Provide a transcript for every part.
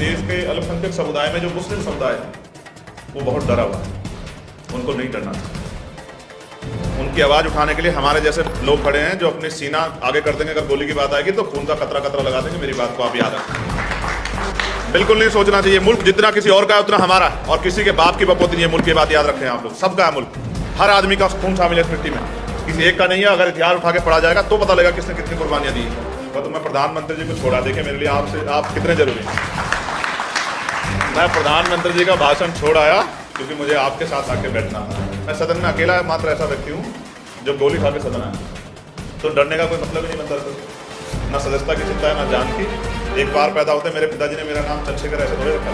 देश के अल्पसंख्यक समुदाय में जो मुस्लिम समुदाय है वो बहुत डरा हुआ है, उनको नहीं डरना चाहिए। उनकी आवाज़ उठाने के लिए हमारे जैसे लोग खड़े हैं जो अपनी सीना आगे कर देंगे, अगर गोली की बात आएगी तो खून का कतरा कतरा लगा देंगे। मेरी बात को आप याद रखें, बिल्कुल नहीं सोचना चाहिए। मुल्क जितना किसी और का है उतना हमारा है, और किसी के बाप की बपोती नहीं है मुल्क की। बात याद रखें आप लोग, सबका है मुल्क, हर आदमी का खून शामिल है इस मिट्टी में, किसी एक का नहीं है। अगर इतिहास उठा के पढ़ा जाएगा तो पता लगेगा किसने कितनी कुर्बानियां दी। तो मैं प्रधानमंत्री जी को छोड़ा, देखे मेरे लिए आपसे आप कितने जरूरी हैं। मैं प्रधानमंत्री जी का भाषण छोड़ आया क्योंकि मुझे आपके साथ आके बैठना था। मैं सदन में अकेला मात्र ऐसा व्यक्ति हूँ जो गोली खा के सदन आया, तो डरने का कोई मतलब ही नहीं बनता। ना सदस्यता की चिंता है ना जान की। एक बार पैदा होते मेरे पिताजी ने मेरा नाम चंद्रशेखर ऐसे थोड़े रखा।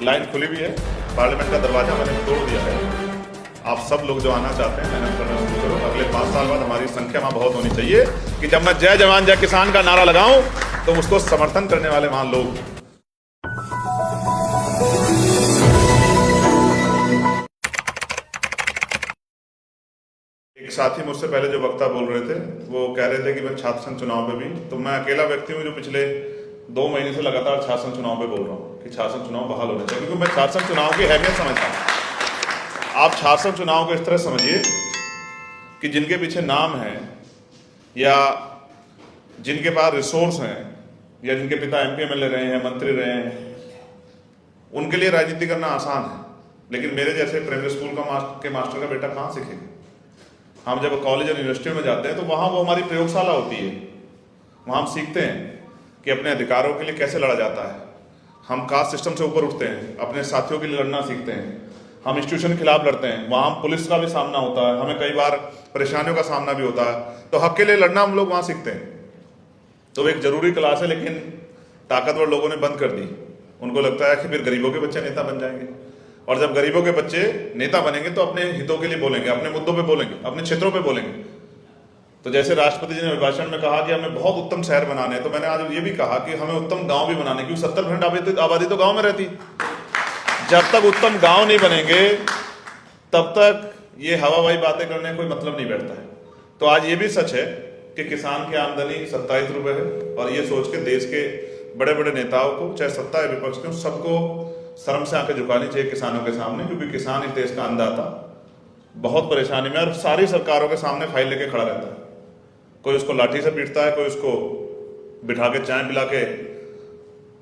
लाइन खुली भी है, पार्लियामेंट का दरवाजा मैंने तोड़ दिया है। आप सब लोग जो आना चाहते हैं मेहनत करना शुरू करो। अगले 5 साल बाद हमारी संख्या वहाँ बहुत होनी चाहिए कि जब मैं जय जवान जय किसान का नारा लगाऊं तो उसको समर्थन करने वाले वहाँ लोग। एक साथी मुझसे पहले जो वक्ता बोल रहे थे वो कह रहे थे कि मैं छात्र संघ चुनाव पे भी, तो मैं अकेला व्यक्ति हूँ जो पिछले 2 महीने से लगातार छात्र संघ चुनाव पे बोल रहा हूँ कि छात्र संघ चुनाव बहाल होने चाहिए, क्योंकि मैं छात्र संघ चुनाव की अहमियत समझता हूँ। आप छात्र संघ चुनाव को इस तरह समझिए कि जिनके पीछे नाम है या जिनके पास रिसोर्स हैं या जिनके पिता MP MLA रहे हैं, मंत्री रहे हैं, उनके लिए राजनीति करना आसान है। लेकिन मेरे जैसे प्राइमरी स्कूल के मास्टर का बेटा कहाँ सीखेगा। हम जब कॉलेज और यूनिवर्सिटी में जाते हैं तो वहाँ वो हमारी प्रयोगशाला होती है, वहाँ हम सीखते हैं कि अपने अधिकारों के लिए कैसे लड़ा जाता है। हम कास्ट सिस्टम से ऊपर उठते हैं, अपने साथियों के लिए लड़ना सीखते हैं। हम इंस्टीट्यूशन के खिलाफ लड़ते हैं, वहाँ हम पुलिस का भी सामना होता है, हमें कई बार परेशानियों का सामना भी होता है। तो हक के लिए लड़ना हम लोग वहाँ सीखते हैं। तो एक जरूरी क्लास है, लेकिन ताकतवर लोगों ने बंद कर दी। उनको लगता है कि फिर गरीबों के बच्चे नेता बन जाएंगे, और जब गरीबों के बच्चे नेता बनेंगे तो अपने हितों के लिए बोलेंगे, अपने मुद्दों पे बोलेंगे, अपने क्षेत्रों पे बोलेंगे। तो जैसे राष्ट्रपति जी ने भाषण में कहा कि हमें बहुत उत्तम शहर बनाने हैं, तो मैंने आज ये भी कहा कि हमें उत्तम गांव भी बनाने, क्योंकि 70% आबादी तो गांव में रहती। जब तक उत्तम गांव नहीं बनेंगे तब तक ये हवाबाई बातें करने का कोई मतलब नहीं बैठता है। तो आज ये भी सच है कि किसान की आमदनी 27 रुपये है, और ये सोच के देश के बड़े बड़े नेताओं को, चाहे सत्ता या विपक्ष के, सबको शर्म से आंखें झुकानी चाहिए किसानों के सामने, क्योंकि किसान इस देश का अन्नदाता बहुत परेशानी में, और सारी सरकारों के सामने फाइल लेके खड़ा रहता है। कोई उसको लाठी से पीटता है, कोई उसको बिठा के चाय पिला के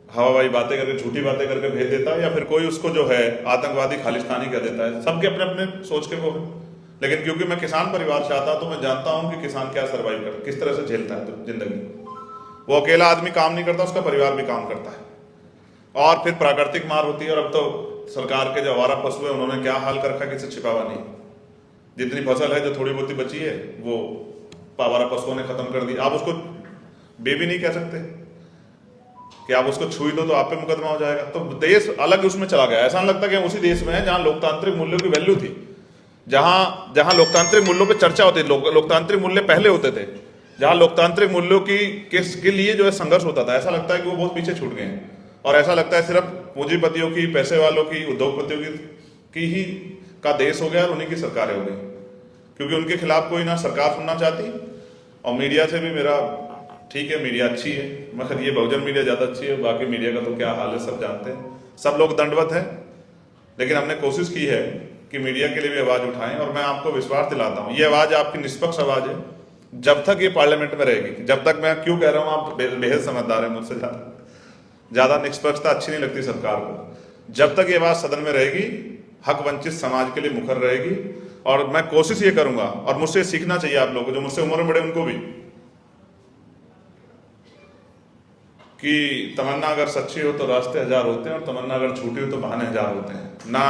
हवाबाई बातें करके, झूठी बातें करके भेज देता है, या फिर कोई उसको जो है आतंकवादी खालिस्तानी कह देता है। सबके अपने अपने सोच के वो है। लेकिन क्योंकि मैं किसान परिवार से आता, तो मैं जानता हूं कि किसान क्या सर्वाइव करता, किस तरह से झेलता है जिंदगी। वो अकेला आदमी काम नहीं करता, उसका परिवार भी काम करता है। और फिर प्राकृतिक मार होती है, और अब तो सरकार के जो आवारा पशु है उन्होंने क्या हाल कर रखा है, किसी छिपावा नहीं। जितनी फसल है जो थोड़ी बहुत बची है वो आवारा पशुओं ने खत्म कर दी। आप उसको बेबी नहीं कह सकते कि आप उसको छुई दो तो आप पे मुकदमा हो जाएगा। तो देश अलग उसमें चला गया। ऐसा नहीं लगता कि हम उसी देश में है जहां लोकतांत्रिक मूल्यों की वैल्यू थी, जहां लोकतांत्रिक मूल्यों पे चर्चा होती थी। लोकतांत्रिक मूल्य पहले होते थे, जहां लोकतांत्रिक मूल्यों के लिए जो है संघर्ष होता था। ऐसा लगता है कि वो बहुत पीछे छूट गए हैं, और ऐसा लगता है सिर्फ पूंजीपतियों की, पैसे वालों की, उद्योगपतियों की ही का देश हो गया और उन्हीं की सरकारें हो गई, क्योंकि उनके खिलाफ कोई ना सरकार सुनना चाहती। और मीडिया से भी मेरा ठीक है, मीडिया अच्छी है, मगर ये बहुजन मीडिया ज़्यादा अच्छी है। बाकी मीडिया का तो क्या हाल है सब जानते हैं, सब लोग दंडवत हैं। लेकिन हमने कोशिश की है कि मीडिया के लिए भी आवाज़ उठाएं, और मैं आपको विश्वास दिलाता हूँ ये आवाज़ आपकी निष्पक्ष आवाज़ है। जब तक ये पार्लियामेंट में रहेगी, जब तक, मैं क्यों कह रहा हूँ, आप बेहद समझदार है मुझसे ज़्यादा निष्पक्षता अच्छी नहीं लगती सरकार को। जब तक ये बात सदन में रहेगी, हक वंचित समाज के लिए मुखर रहेगी। और मैं कोशिश ये करूंगा, और मुझसे सीखना चाहिए आप लोगों को, जो मुझसे उम्र में बड़े उनको भी, कि तमन्ना अगर सच्ची हो तो रास्ते 1000 होते हैं, और तमन्ना अगर झूठी हो तो बहाने 1000 होते हैं ना।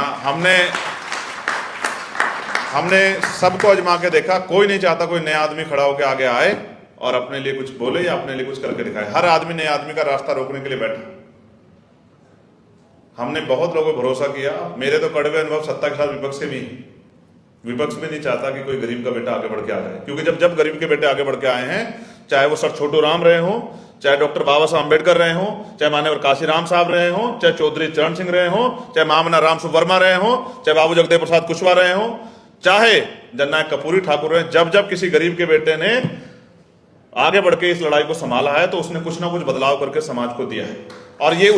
हमने सबको आजमा के देखा। कोई नहीं चाहता कोई नया आदमी खड़ा होकर आगे आए और अपने लिए कुछ बोले या अपने लिए कुछ करके दिखाए। हर आदमी नए आदमी का रास्ता रोकने के लिए बैठा। हमने बहुत लोगों को भरोसा किया। मेरे तो कड़वे अनुभव सत्ता के साथ विपक्ष के भी। विपक्ष भी नहीं चाहता कि कोई गरीब का बेटा आगे बढ़ के आ जाए, क्योंकि जब गरीब के बेटे आगे बढ़ के आए हैं, चाहे वो सर छोटू राम रहे हों, चाहे डॉक्टर बाबा साहब अम्बेडकर रहे हों, चाहे मान्यवर काशीराम साहब रहे हों, चाहे चौधरी चरण सिंह रहे हों, चाहे महामना राम सुवर्मा रहे हों, चाहे बाबू जगदेव प्रसाद कुशवाहा रहे हों, चाहे जननायक कर्पूरी ठाकुर रहे, जब किसी गरीब के बेटे ने आगे बढ़ के इस लड़ाई को संभाला है तो उसने कुछ ना कुछ बदलाव करके समाज को दिया है। और ये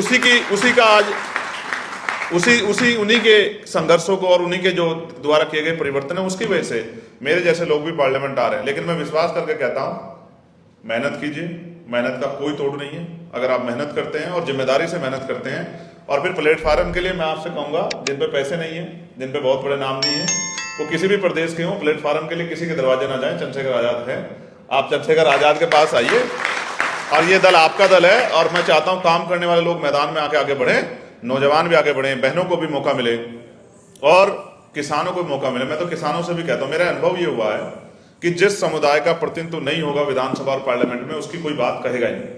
उन्हीं के संघर्षों को और उन्हीं के जो द्वारा किए गए परिवर्तन है उसकी वजह से मेरे जैसे लोग भी पार्लियामेंट आ रहे हैं। लेकिन मैं विश्वास करके कहता हूं, मेहनत कीजिए, मेहनत का कोई तोड़ नहीं है। अगर आप मेहनत करते हैं और जिम्मेदारी से मेहनत करते हैं, और फिर प्लेटफार्म के लिए मैं आपसे कहूंगा, जिन पे पैसे नहीं है, जिन पे बहुत बड़े नाम नहीं है, वो किसी भी प्रदेश के हों, प्लेटफार्म के लिए किसी के दरवाजे ना जाए। चंद्रशेखर आजाद है, आप चंद्रशेखर आजाद के पास आइए, और ये दल आपका दल है। और मैं चाहता हूं काम करने वाले लोग मैदान में आगे बढ़े, नौजवान भी आगे बढ़े, बहनों को भी मौका मिले और किसानों को भी मौका मिले। मैं तो किसानों से भी कहता हूं, मेरा अनुभव ये हुआ है कि जिस समुदाय का प्रतिनिधित्व नहीं होगा विधानसभा और पार्लियामेंट में, उसकी कोई बात कहेगा ही नहीं।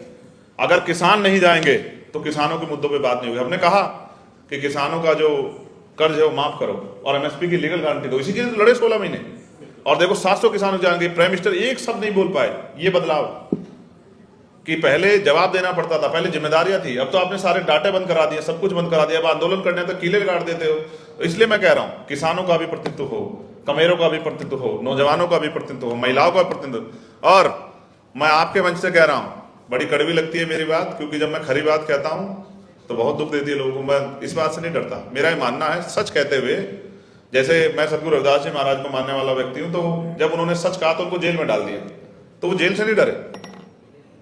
अगर किसान नहीं जाएंगे तो किसानों के मुद्दों पे बात नहीं होगी। हमने कहा कि किसानों का जो कर्ज है वो माफ करो और एमएसपी की लीगल गारंटी दो। इसी के लिए लड़े 16 महीने, और देखो 700 किसानों जाएंगे। प्राइम मिनिस्टर एक शब्द नहीं बोल पाए। ये बदलाव कि पहले जवाब देना पड़ता था, पहले जिम्मेदारियां थी, अब तो आपने सारे डाटे बंद करा दिए, सब कुछ बंद करा दिया। अब आंदोलन करने तो कीले गाड़ देते हो। तो इसलिए मैं कह रहा हूं, किसानों का भी प्रतिनिधित्व हो, कमेरों का भी प्रतिनिधित्व हो, नौजवानों का भी प्रतिनिधित्व हो, महिलाओं का प्रतिनिधित्व। और मैं आपके मंच से कह रहा हूं, बड़ी कड़वी लगती है मेरी बात, क्योंकि जब मैं खरी बात कहता हूं तो बहुत दुख देती है लोगों को। मैं इस बात से नहीं डरता। मेरा ये मानना है, सच कहते हुए, जैसे मैं सदगुरु रविदास जी महाराज को मानने वाला व्यक्ति हूं, तो जब उन्होंने सच कहा तो उनको जेल में डाल दिया, तो वो जेल से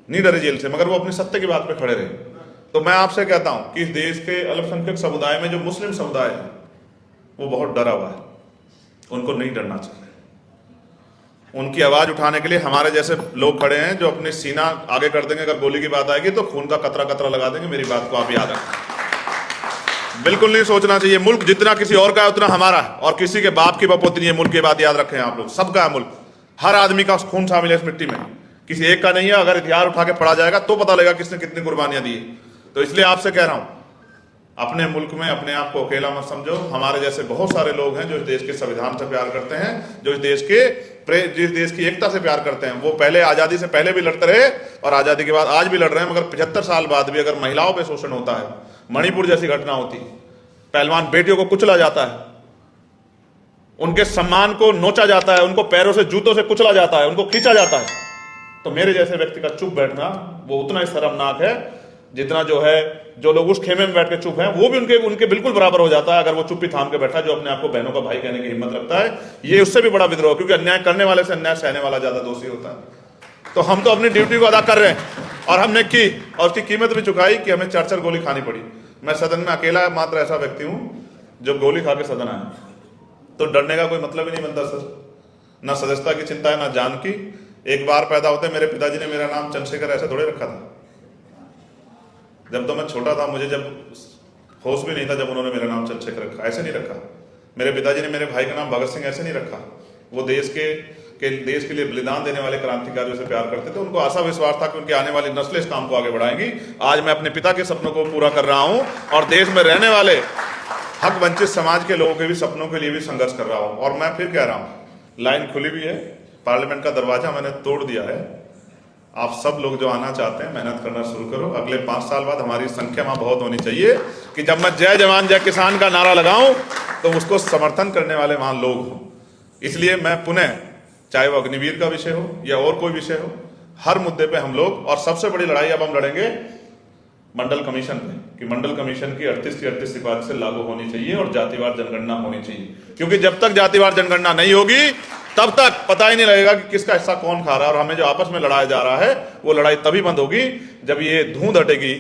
नहीं डरे जेल से, मगर वो अपनी सत्य की बात पे खड़े रहे। तो मैं आपसे कहता हूं कि इस देश के अल्पसंख्यक समुदाय में जो मुस्लिम समुदाय है वो बहुत डरा हुआ है। उनको नहीं डरना चाहिए। उनकी आवाज उठाने के लिए हमारे जैसे लोग खड़े हैं, जो अपने सीना आगे कर देंगे। अगर गोली की बात आएगी तो खून का कतरा कतरा लगा देंगे। मेरी बात को आप याद रखें। बिल्कुल नहीं सोचना चाहिए मुल्क जितना किसी और का है उतना हमारा है, और किसी के बाप की बपोती नहीं है मुल्क की। बात याद रखें आप लोग, सबका है मुल्क, हर आदमी का खून शामिल है इस मिट्टी में, किसी एक का नहीं है। अगर हथियार उठा के पड़ा जाएगा तो पता लगेगा किसने कितनी कुर्बानियां दी। तो इसलिए आपसे कह रहा हूं, अपने मुल्क में अपने आप को अकेला मत समझो। हमारे जैसे बहुत सारे लोग हैं जो इस देश के संविधान से प्यार करते हैं, जो जिस देश की एकता से प्यार करते हैं। वो पहले आजादी से पहले भी लड़ते रहे और आजादी के बाद आज भी लड़ रहे हैं। मगर 75 साल बाद भी अगर महिलाओं पे शोषण होता है, मणिपुर जैसी घटना होती है, पहलवान बेटियों को कुचला जाता है, उनके सम्मान को नोचा जाता है, उनको पैरों से जूतों से कुचला जाता है, उनको खींचा जाता है, तो मेरे जैसे व्यक्ति का चुप बैठना वो उतना ही शर्मनाक है जितना जो लोग उस खेमे में बैठ के चुप हैं वो भी उनके बिल्कुल बराबर हो जाता है अगर वो चुप्पी थाम के बैठा जो अपने आप को बहनों का भाई कहने की हिम्मत रखता है। ये उससे भी बड़ा विद्रोह, क्योंकि अन्याय करने वाले से अन्याय सहने वाला ज्यादा दोषी होता है। तो हम तो अपनी ड्यूटी को अदा कर रहे हैं और हमने की, और उसकी कीमत भी चुकाई कि हमें 4 गोली खानी पड़ी। मैं सदन में अकेला मात्र ऐसा व्यक्ति हूं जो गोली खा के सदन आया, तो डरने का कोई मतलब ही नहीं बनता सर। ना सदस्यता की चिंता है, ना जान की। एक बार पैदा होते मेरे पिताजी ने मेरा नाम चंद्रशेखर ऐसे थोड़े रखा था। जब तो मैं छोटा था, मुझे जब होश भी नहीं था जब उन्होंने मेरा नाम चंद्रशेखर रखा, ऐसे नहीं रखा। मेरे पिताजी ने मेरे भाई का नाम भगत सिंह ऐसे नहीं रखा। वो देश के लिए बलिदान देने वाले क्रांतिकारियों से प्यार करते थे। उनको आशा विश्वास था कि उनकी आने वाली नस्लें इस काम को आगे बढ़ाएंगी। आज मैं अपने पिता के सपनों को पूरा कर रहा हूं और देश में रहने वाले हक वंचित समाज के लोगों के भी सपनों के लिए भी संघर्ष कर रहा हूं। और मैं फिर कह रहा हूं, लाइन खुली भी है, पार्लियामेंट का दरवाजा मैंने तोड़ दिया है। आप सब लोग जो आना चाहते हैं मेहनत करना शुरू करो। अगले 5 साल बाद हमारी संख्या वहां बहुत होनी चाहिए कि जब मैं जय जवान जय किसान का नारा लगाऊं तो उसको समर्थन करने वाले वहां लोग हों। इसलिए मैं पुनः, चाहे वो अग्निवीर का विषय हो या और कोई विषय हो, हर मुद्दे पे हम लोग, और सबसे बड़ी लड़ाई अब हम लड़ेंगे मंडल कमीशन पे, कि मंडल कमीशन की 38 की 38 सिफारिश से लागू होनी चाहिए और जातिवार जनगणना होनी चाहिए। क्योंकि जब तक जातिवार जनगणना नहीं होगी तब तक पता ही नहीं लगेगा कि किसका हिस्सा कौन खा रहा है। और हमें जो आपस में लड़ाया जा रहा है वो लड़ाई तभी बंद होगी जब ये धूंध हटेगी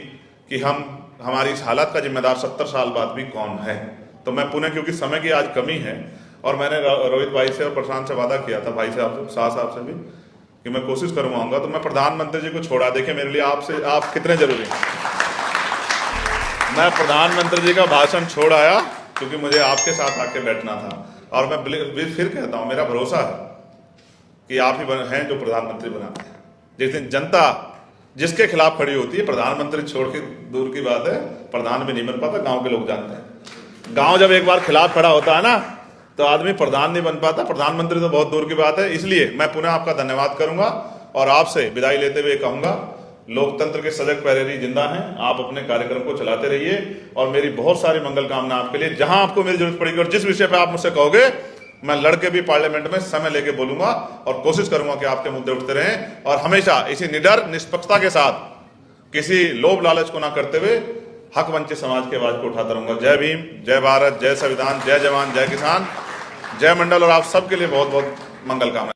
कि हमारी इस हालत का जिम्मेदार 70 साल बाद भी कौन है। तो मैं पुनः, क्योंकि समय की आज कमी है, और मैंने रोहित भाई से और प्रशांत से वादा किया था, भाई साहब से, शाह साहब से भी, कि मैं कोशिश करूंगा। तो मैं प्रधानमंत्री जी को छोड़ा, देखे मेरे लिए आप कितने जरूरी हैं। मैं प्रधानमंत्री जी का भाषण छोड़ आया क्योंकि मुझे आपके साथ आके बैठना था। और मैं फिर कहता हूं, मेरा भरोसा है कि आप ही हैं जो प्रधानमंत्री बनाते हैं। जिस दिन जनता जिसके खिलाफ खड़ी होती है, प्रधानमंत्री छोड़ के दूर की बात है, प्रधान भी नहीं बन पाता। गांव के लोग जानते हैं, गांव जब एक बार खिलाफ खड़ा होता है ना तो आदमी प्रधान नहीं बन पाता, प्रधानमंत्री तो बहुत दूर की बात है। इसलिए मैं पुनः आपका धन्यवाद करूंगा और आपसे विदाई लेते हुए कहूंगा, लोकतंत्र के सजग पहरेरी जिंदा हैं। आप अपने कार्यक्रम को चलाते रहिए और मेरी बहुत सारी मंगल कामना आपके लिए। जहां आपको मेरी जरूरत पड़ेगी और जिस विषय पे आप मुझसे कहोगे, मैं लड़के भी पार्लियामेंट में समय लेके बोलूंगा और कोशिश करूंगा कि आपके मुद्दे उठते रहें। और हमेशा इसी निडर निष्पक्षता के साथ, किसी लोभ लालच को ना करते हुए हक वंचित समाज की आवाज को उठाता रहूंगा। जय भीम, जय भारत, जय संविधान, जय जवान, जय किसान, जय मंडल। और आप सबके लिए बहुत बहुत मंगल कामनाएं।